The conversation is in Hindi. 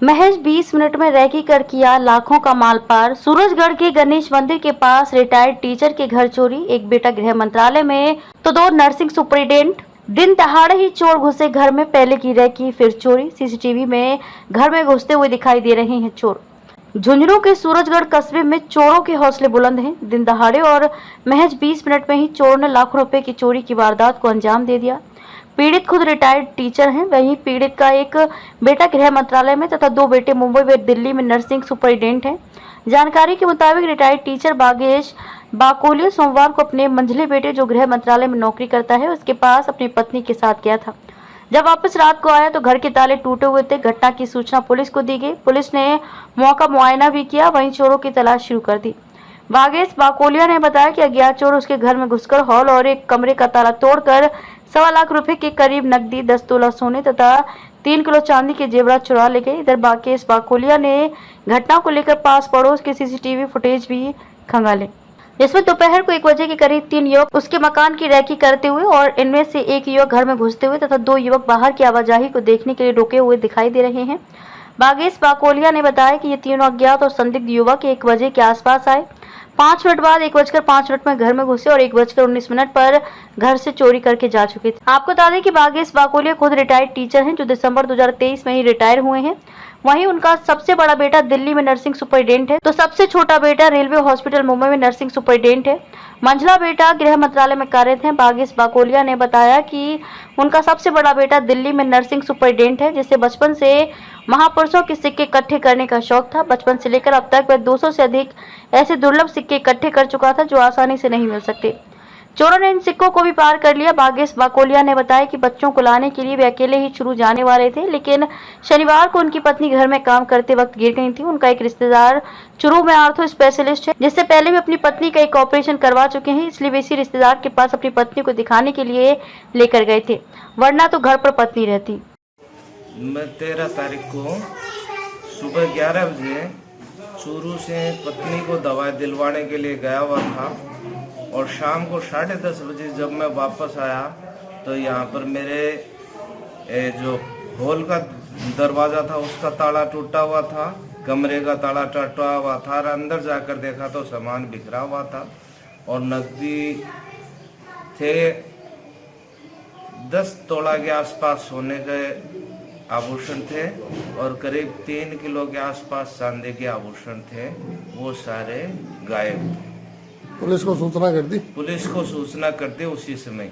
महज 20 मिनट में रैकी कर किया लाखों का माल पार। सूरजगढ़ के गणेश मंदिर के पास रिटायर्ड टीचर के घर चोरी, एक बेटा गृह मंत्रालय में तो दो नर्सिंग सुपरिटेंडेंट। दिन दहाड़े ही चोर घुसे घर में, पहले की रैकी फिर चोरी। सीसीटीवी में घर में घुसते हुए दिखाई दे रहे हैं चोर। झुंझुनू के सूरजगढ़ कस्बे में चोरों के हौसले बुलंद हैं। दिन दहाड़े और महज 20 मिनट में ही चोर ने लाखों रुपए की चोरी की वारदात को अंजाम दे दिया। पीड़ित खुद रिटायर्ड टीचर हैं। वहीं पीड़ित का एक बेटा गृह मंत्रालय में तथा दो बेटे मुंबई व दिल्ली में नर्सिंग सुपरिटेंडेंट हैं। जानकारी के मुताबिक रिटायर्ड टीचर बागेश बाकोलिया सोमवार को अपने मंझले बेटे, जो गृह मंत्रालय में नौकरी करता है, उसके पास अपनी पत्नी के साथ गया था। जब वापस रात को आया तो घर के ताले टूटे हुए थे। घटना की सूचना पुलिस को दी गई। पुलिस ने मौका मुआयना भी किया, वहीं चोरों की तलाश शुरू कर दी। बागेश बाकोलिया ने बताया कि अज्ञात चोर उसके घर में घुसकर हॉल और एक कमरे का ताला तोड़कर 1.25 लाख रुपए के करीब नकदी, 10 तोला सोने तथा 3 किलो चांदी के जेवरात चुरा ले गए। इधर बागेश बाकोलिया ने घटना को लेकर पास पड़ोस के सीसीटीवी फुटेज भी खंगाले, जिसमें दोपहर को 1 बजे के करीब 3 युवक उसके मकान की रैकी करते हुए और इनमें से एक युवक घर में घुसते हुए तथा 2 युवक बाहर की आवाजाही को देखने के लिए रुके हुए दिखाई दे रहे हैं। बागेश बाकोलिया ने बताया कि ये तीनों अज्ञात और संदिग्ध युवक 1 बजे के आसपास आए। 5 मिनट बाद 1:05 में घर में घुसे और 1:19 पर घर से चोरी करके जा चुके थे। आपको बता दें कि बागेश बाकोलिया खुद रिटायर्ड टीचर हैं, जो दिसंबर 2023 में ही रिटायर हुए हैं। वहीं उनका सबसे बड़ा बेटा दिल्ली में नर्सिंग सुपरिटेंडेंट है, तो सबसे छोटा बेटा रेलवे हॉस्पिटल मुंबई में नर्सिंग सुपरिटेंडेंट है। मंझला बेटा गृह मंत्रालय में कार्यरत है। बागेश बाकोलिया ने बताया कि उनका सबसे बड़ा बेटा दिल्ली में नर्सिंग सुपरिटेंडेंट है, जिसे बचपन से महापुरुषों के सिक्के इकट्ठे करने का शौक था। बचपन से लेकर अब तक वह 200 से अधिक ऐसे दुर्लभ सिक्के इकट्ठे कर चुका था, जो आसानी से नहीं मिल सकते। चोरों ने इन सिक्कों को भी पार कर लिया। बागेश बाकोलिया ने बताया कि बच्चों को लाने के लिए वे अकेले ही चुरू जाने वाले थे, लेकिन शनिवार को उनकी पत्नी घर में काम करते वक्त गिर गई थी। उनका एक रिश्तेदार चुरू में आर्थो स्पेशलिस्ट है, जिससे पहले भी अपनी पत्नी का एक ऑपरेशन करवा चुके हैं, इसलिए वे इसी रिश्तेदार के पास अपनी पत्नी को दिखाने के लिए लेकर गए थे, वरना तो घर पर पत्नी रहती। मैं 13 तारीख को सुबह 11 बजे चूरू से पत्नी को दवाई दिलवाने के लिए गया हुआ था और शाम को 10:30 बजे जब मैं वापस आया तो यहाँ पर मेरे जो हॉल का दरवाज़ा था उसका ताला टूटा हुआ था, कमरे का ताला टूटा हुआ था और अंदर जाकर देखा तो सामान बिखरा हुआ था और नकदी थे 10 तोला के आसपास सोने के आभूषण थे और करीब 3 किलो के आसपास चांदी के आभूषण थे, वो सारे गायब थे। पुलिस को सूचना कर दी? पुलिस को सूचना कर दी उसी समय।